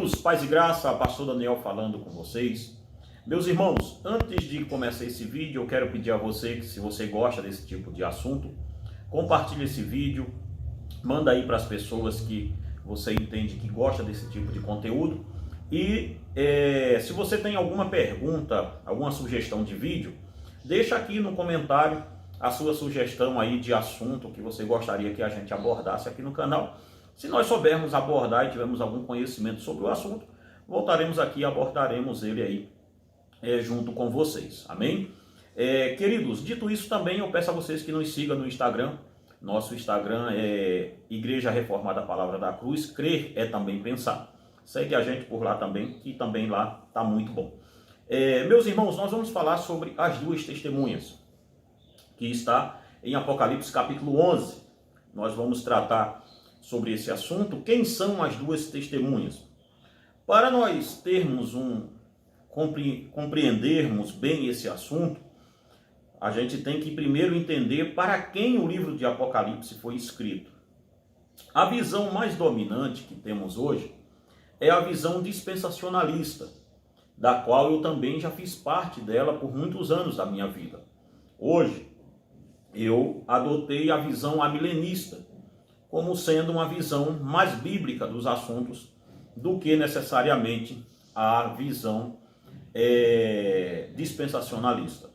Queridos, paz e graça, pastor Daniel falando com vocês. Meus irmãos, antes de começar esse vídeo, eu quero pedir a você que, se você gosta desse tipo de assunto, compartilhe esse vídeo, manda aí para as pessoas que você entende que gosta desse tipo de conteúdo. E se você tem alguma pergunta, alguma sugestão de vídeo, deixa aqui no comentário a sua sugestão aí de assunto que você gostaria que a gente abordasse aqui no canal. Se nós soubermos abordar e tivermos algum conhecimento sobre o assunto, voltaremos aqui e abordaremos ele aí junto com vocês. Amém? Queridos, dito isso também, eu peço a vocês que nos sigam no Instagram. Nosso Instagram é Igreja Reformada Palavra da Cruz. Crer é também pensar. Segue a gente por lá também, que também lá está muito bom. Meus irmãos, nós vamos falar sobre as duas testemunhas, que está em Apocalipse capítulo 11. Nós vamos tratar sobre esse assunto. Quem são as duas testemunhas? Para nós compreendermos bem esse assunto, a gente tem que primeiro entender para quem o livro de Apocalipse foi escrito. A visão mais dominante que temos hoje é a visão dispensacionalista, da qual eu também já fiz parte dela por muitos anos da minha vida. Hoje, eu adotei a visão amilenista, como sendo uma visão mais bíblica dos assuntos do que necessariamente a visão dispensacionalista.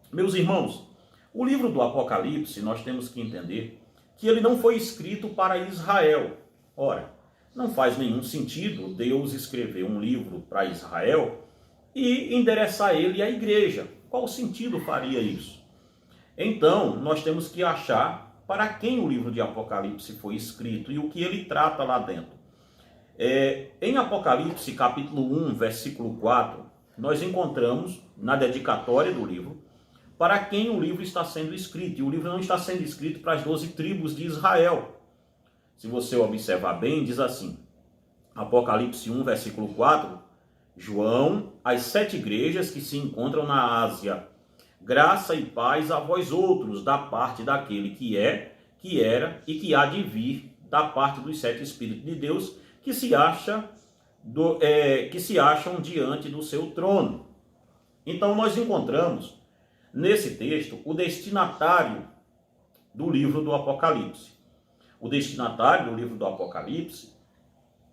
Meus irmãos, o livro do Apocalipse, nós temos que entender que ele não foi escrito para Israel. Ora, não faz nenhum sentido Deus escrever um livro para Israel e endereçar ele à igreja. Qual sentido faria isso? Então, nós temos que achar para quem o livro de Apocalipse foi escrito e o que ele trata lá dentro. Em Apocalipse, capítulo 1, versículo 4, nós encontramos na dedicatória do livro para quem o livro está sendo escrito. E o livro não está sendo escrito para as 12 tribos de Israel. Se você observar bem, diz assim, Apocalipse 1, versículo 4, João, as 7 igrejas que se encontram na Ásia, graça e paz a vós outros, da parte daquele que é, que era e que há de vir, da parte dos 7 Espíritos de Deus, que se acham diante do seu trono. Então nós encontramos nesse texto o destinatário do livro do Apocalipse. O destinatário do livro do Apocalipse,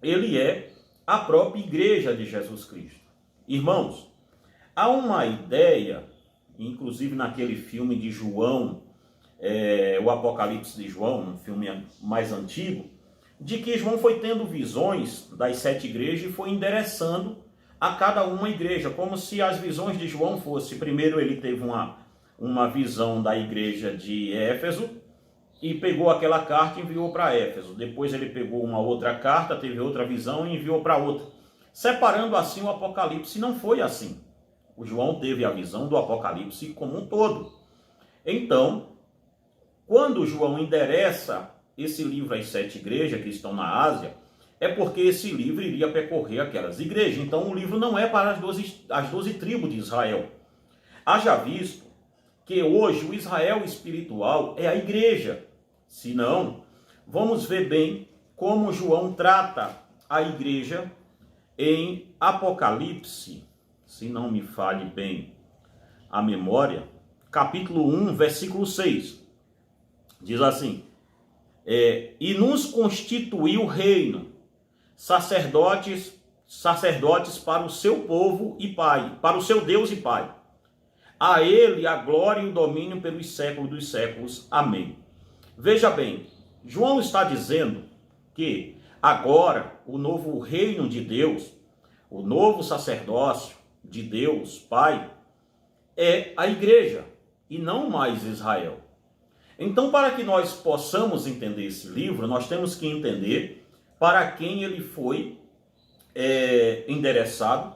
ele é a própria igreja de Jesus Cristo. Irmãos, há uma ideia, inclusive naquele filme de João, o Apocalipse de João, um filme mais antigo, de que João foi tendo visões das 7 igrejas e foi endereçando a cada uma igreja, como se as visões de João fossem, primeiro ele teve uma visão da igreja de Éfeso, e pegou aquela carta e enviou para Éfeso. Depois ele pegou uma outra carta, teve outra visão e enviou para outra. Separando assim o Apocalipse. Não foi assim. O João teve a visão do Apocalipse como um todo. Então, quando João endereça esse livro às 7 igrejas que estão na Ásia, é porque esse livro iria percorrer aquelas igrejas. Então o livro não é para as 12 tribos de Israel. Haja visto que hoje o Israel espiritual é a igreja. Se não, vamos ver bem como João trata a igreja em Apocalipse, se não me falhe bem a memória, capítulo 1, versículo 6. Diz assim, e nos constituiu reino, sacerdotes para o seu povo e Pai, para o seu Deus e Pai. A ele a glória e o domínio pelos séculos dos séculos. Amém. Veja bem, João está dizendo que agora o novo reino de Deus, o novo sacerdócio de Deus, Pai, é a igreja e não mais Israel. Então, para que nós possamos entender esse livro, nós temos que entender para quem ele foi endereçado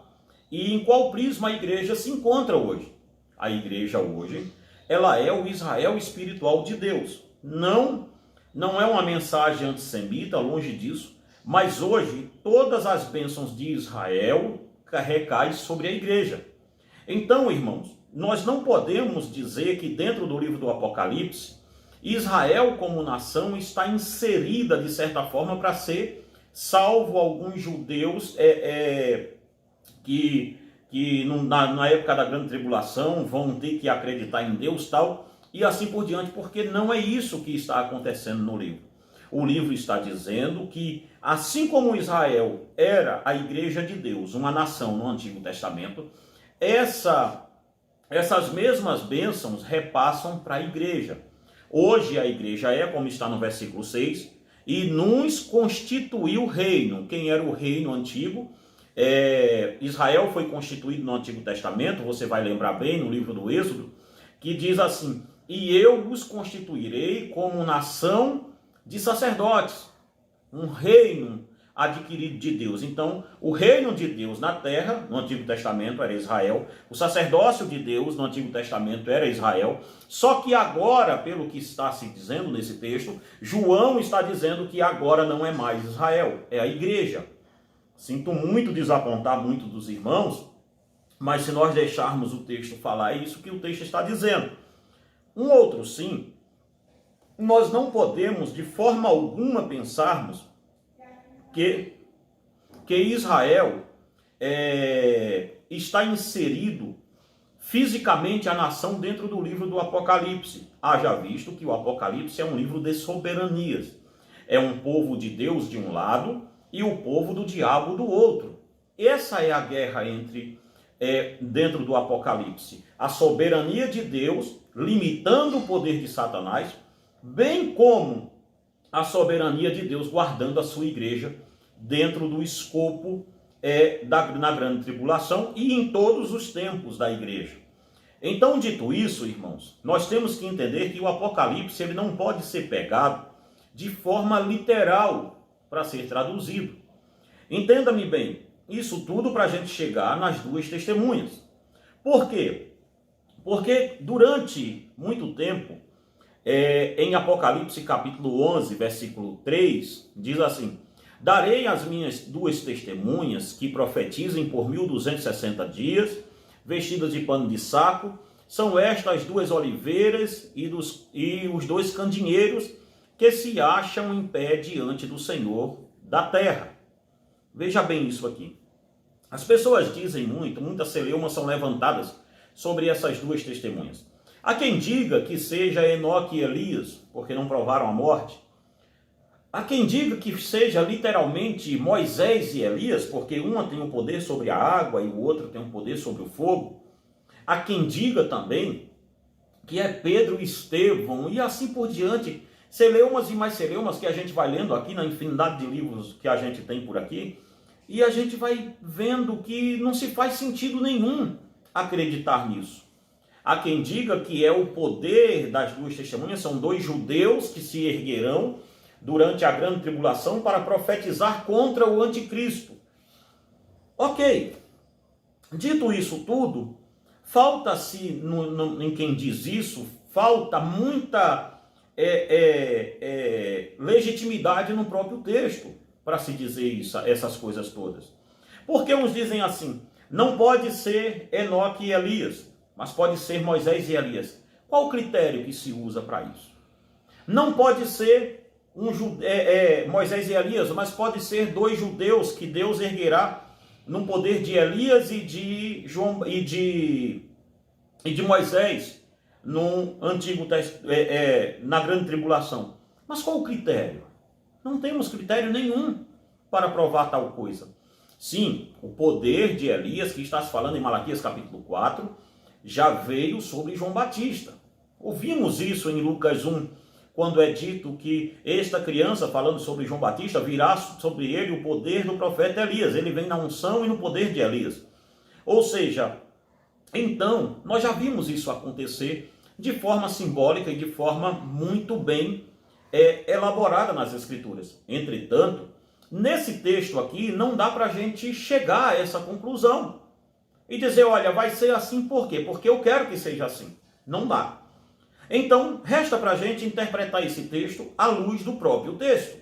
e em qual prisma a igreja se encontra hoje. A igreja hoje, ela é o Israel espiritual de Deus. Não é uma mensagem antissemita, longe disso, mas hoje todas as bênçãos de Israel recaem sobre a igreja. Então, irmãos, nós não podemos dizer que dentro do livro do Apocalipse, Israel como nação está inserida de certa forma para ser salvo alguns judeus na época da grande tribulação vão ter que acreditar em Deus tal, e assim por diante, porque não é isso que está acontecendo no livro. O livro está dizendo que, assim como Israel era a igreja de Deus, uma nação no Antigo Testamento, essas mesmas bênçãos repassam para a igreja. Hoje a igreja é, como está no versículo 6, e nos constituiu reino. Quem era o reino antigo? Israel foi constituído no Antigo Testamento, você vai lembrar bem no livro do Êxodo, que diz assim: e eu os constituirei como nação de sacerdotes, um reino adquirido de Deus. Então, o reino de Deus na terra, no Antigo Testamento, era Israel. O sacerdócio de Deus no Antigo Testamento era Israel. Só que agora, pelo que está se dizendo nesse texto, João está dizendo que agora não é mais Israel, é a igreja. Sinto muito desapontar muitos dos irmãos, mas se nós deixarmos o texto falar, é isso que o texto está dizendo. Um outro sim, nós não podemos de forma alguma pensarmos que Israel está inserido fisicamente a nação dentro do livro do Apocalipse. Haja visto que o Apocalipse é um livro de soberanias. É um povo de Deus de um lado e o povo do diabo do outro. Essa é a guerra dentro do Apocalipse. A soberania de Deus limitando o poder de Satanás, bem como a soberania de Deus guardando a sua igreja dentro do escopo na grande tribulação e em todos os tempos da igreja. Então, dito isso, irmãos, nós temos que entender que o Apocalipse ele não pode ser pegado de forma literal para ser traduzido. Entenda-me bem, isso tudo para a gente chegar nas duas testemunhas. Por quê? Porque durante muito tempo, em Apocalipse capítulo 11, versículo 3, diz assim: darei as minhas duas testemunhas que profetizem por 1260 dias, vestidas de pano de saco, são estas duas oliveiras e os dois candinheiros que se acham em pé diante do Senhor da terra. Veja bem isso aqui. As pessoas dizem muitas celeumas são levantadas sobre essas duas testemunhas. Há quem diga que seja Enoque e Elias, porque não provaram a morte. Há quem diga que seja literalmente Moisés e Elias, porque uma tem o poder sobre a água e o outro tem o poder sobre o fogo. Há quem diga também que é Pedro e Estevão, e assim por diante. Celeumas e mais celeumas que a gente vai lendo aqui na infinidade de livros que a gente tem por aqui, e a gente vai vendo que não se faz sentido nenhum acreditar nisso. Há quem diga que é o poder das duas testemunhas, são dois judeus que se erguerão durante a grande tribulação para profetizar contra o anticristo. Ok, dito isso tudo, falta-se, em quem diz isso, falta muita legitimidade no próprio texto para se dizer essas coisas todas. Porque uns dizem assim: não pode ser Enoque e Elias, mas pode ser Moisés e Elias. Qual o critério que se usa para isso? Não pode ser Moisés e Elias, mas pode ser dois judeus que Deus erguerá no poder de Elias e de Moisés no Antigo na grande tribulação. Mas qual o critério? Não temos critério nenhum para provar tal coisa. Sim, o poder de Elias, que está se falando em Malaquias capítulo 4, já veio sobre João Batista. Ouvimos isso em Lucas 1, quando é dito que esta criança, falando sobre João Batista, virá sobre ele o poder do profeta Elias. Ele vem na unção e no poder de Elias. Ou seja, então, nós já vimos isso acontecer de forma simbólica e de forma muito bem elaborada nas Escrituras. Entretanto, nesse texto aqui, não dá para a gente chegar a essa conclusão e dizer, olha, vai ser assim por quê? Porque eu quero que seja assim. Não dá. Então, resta para a gente interpretar esse texto à luz do próprio texto.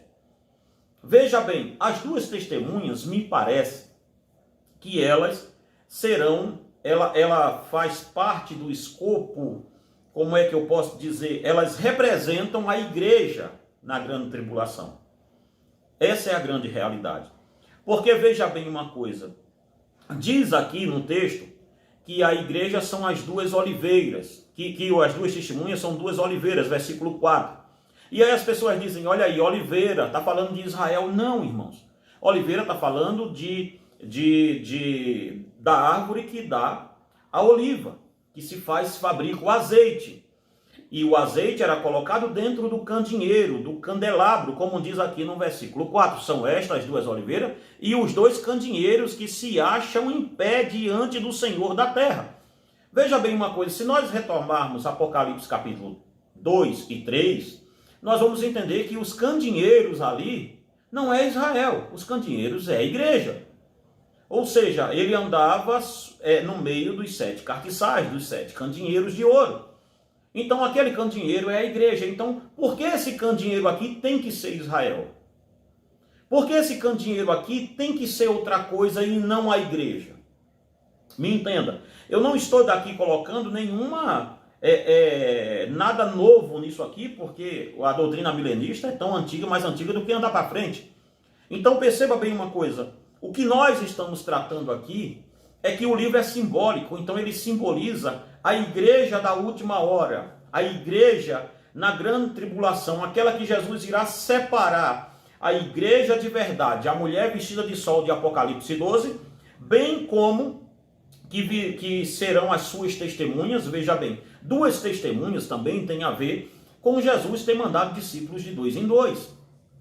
Veja bem, as duas testemunhas, me parece que elas serão, ela faz parte do escopo, como é que eu posso dizer? Elas representam a igreja na grande tribulação. Essa é a grande realidade. Porque veja bem uma coisa, diz aqui no texto que a igreja são as duas oliveiras, que as duas testemunhas são duas oliveiras, versículo 4. E aí as pessoas dizem, olha aí, oliveira, está falando de Israel. Não, irmãos. Oliveira está falando da árvore que dá a oliva, que se fabrica o azeite. E o azeite era colocado dentro do candeeiro, do candelabro, como diz aqui no versículo 4. São estas as duas oliveiras e os dois candeeiros que se acham em pé diante do Senhor da terra. Veja bem uma coisa, se nós retomarmos Apocalipse capítulo 2 e 3, nós vamos entender que os candeeiros ali não é Israel, os candeeiros é a igreja. Ou seja, ele andava no meio dos 7 cartiçais, dos 7 candeeiros de ouro. Então aquele candeeiro é a igreja. Então por que esse candeeiro aqui tem que ser Israel? Por que esse candeeiro aqui tem que ser outra coisa e não a igreja? Me entenda, eu não estou daqui colocando nenhuma nada novo nisso aqui, porque a doutrina milenista é tão antiga, mais antiga do que andar para frente. Então perceba bem uma coisa, o que nós estamos tratando aqui é que o livro é simbólico, então ele simboliza a igreja da última hora, a igreja na grande tribulação, aquela que Jesus irá separar, a igreja de verdade, a mulher vestida de sol de Apocalipse 12, bem como que serão as suas testemunhas. Veja bem, duas testemunhas também tem a ver com Jesus ter mandado discípulos de 2 em 2,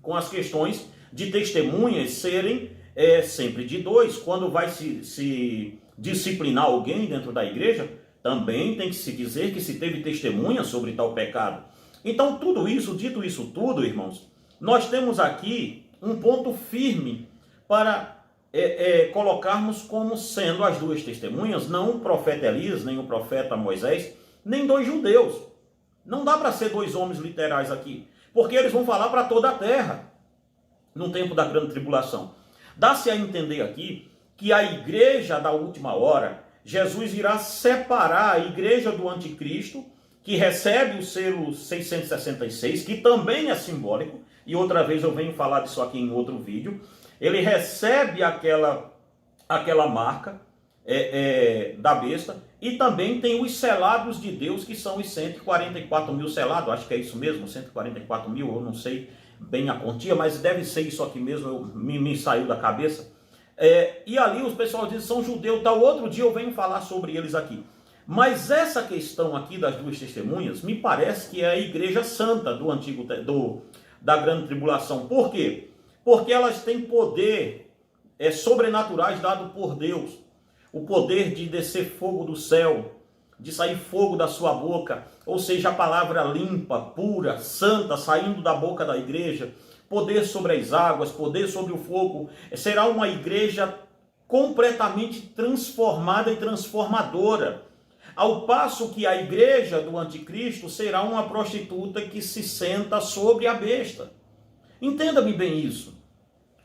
com as questões de testemunhas serem sempre de 2. Quando vai se disciplinar alguém dentro da igreja, também tem que se dizer que se teve testemunha sobre tal pecado. Então tudo isso, dito isso tudo, irmãos, nós temos aqui um ponto firme para colocarmos como sendo as duas testemunhas, não o profeta Elias, nem o profeta Moisés, nem 2 judeus. Não dá para ser 2 homens literais aqui, porque eles vão falar para toda a terra no tempo da grande tribulação. Dá-se a entender aqui que a igreja da última hora, Jesus irá separar a igreja do anticristo, que recebe o selo 666, que também é simbólico, e outra vez eu venho falar disso aqui em outro vídeo. Ele recebe aquela marca da besta, e também tem os selados de Deus, que são os 144 mil selados, acho que é isso mesmo, 144 mil, eu não sei bem a quantia, mas deve ser isso aqui mesmo, me saiu da cabeça. E ali os pessoal diz, são judeus, tal. Outro dia eu venho falar sobre eles aqui. Mas essa questão aqui das duas testemunhas, me parece que é a igreja santa da grande tribulação. Por quê? Porque elas têm poder sobrenaturais dado por Deus. O poder de descer fogo do céu, de sair fogo da sua boca, ou seja, a palavra limpa, pura, santa, saindo da boca da igreja, poder sobre as águas, poder sobre o fogo. Será uma igreja completamente transformada e transformadora. Ao passo que a igreja do anticristo será uma prostituta que se senta sobre a besta. Entenda-me bem isso.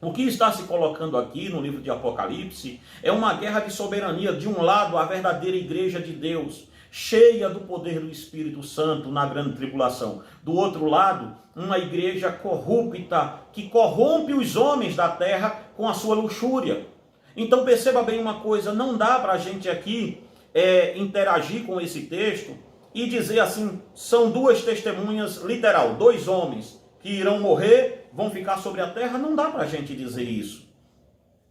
O que está se colocando aqui no livro de Apocalipse é uma guerra de soberania. De um lado, a verdadeira igreja de Deus, cheia do poder do Espírito Santo na grande tribulação. Do outro lado, uma igreja corrupta, que corrompe os homens da terra com a sua luxúria. Então perceba bem uma coisa, não dá para a gente aqui interagir com esse texto e dizer assim, são duas testemunhas, literal, 2 homens que irão morrer, vão ficar sobre a terra. Não dá para a gente dizer isso.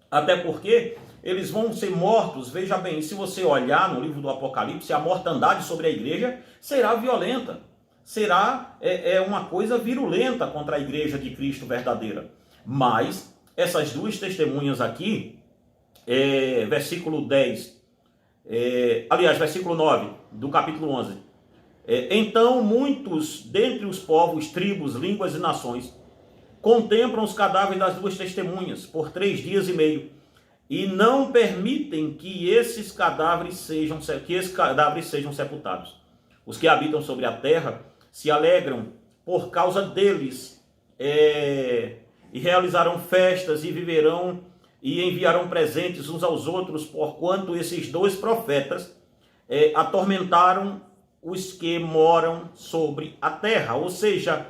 Até porque eles vão ser mortos. Veja bem, se você olhar no livro do Apocalipse, a mortandade sobre a igreja será violenta. Será uma coisa virulenta contra a igreja de Cristo verdadeira. Mas essas duas testemunhas aqui, versículo 10, versículo 9 do capítulo 11. Então muitos dentre os povos, tribos, línguas e nações contemplam os cadáveres das duas testemunhas por 3 dias e meio e não permitem que esses cadáveres sejam sepultados. Os que habitam sobre a terra se alegram por causa deles e realizarão festas e viverão e enviarão presentes uns aos outros, porquanto esses 2 profetas atormentaram os que moram sobre a terra. Ou seja,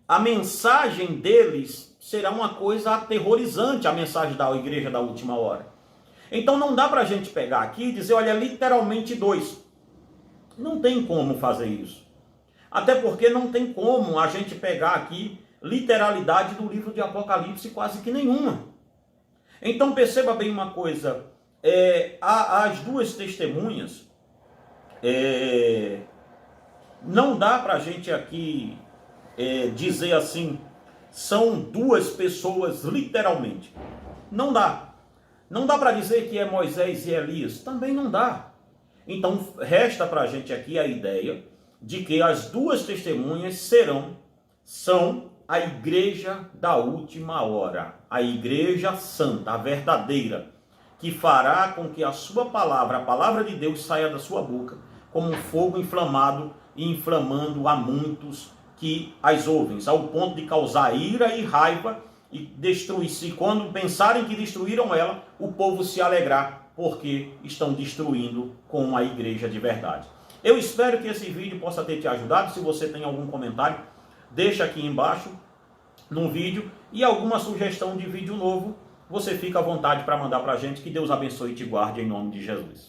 a mensagem deles será uma coisa aterrorizante, a mensagem da igreja da última hora. Então não dá para a gente pegar aqui e dizer, olha, literalmente 2. Não tem como fazer isso. Até porque não tem como a gente pegar aqui literalidade do livro de Apocalipse quase que nenhuma. Então perceba bem uma coisa, as duas testemunhas, não dá para a gente aqui dizer assim, são duas pessoas literalmente. Não dá. Não dá para dizer que é Moisés e Elias. Também não dá. Então resta para a gente aqui a ideia de que as duas testemunhas são a igreja da última hora. A igreja santa, a verdadeira, que fará com que a sua palavra, a palavra de Deus, saia da sua boca como um fogo inflamado e inflamando a muitos que as ouvem, ao ponto de causar ira e raiva e destruir-se. Quando pensarem que destruíram ela, o povo se alegrar, porque estão destruindo com a igreja de verdade. Eu espero que esse vídeo possa ter te ajudado. Se você tem algum comentário, deixa aqui embaixo no vídeo, e alguma sugestão de vídeo novo, você fica à vontade para mandar para a gente. Que Deus abençoe e te guarde em nome de Jesus.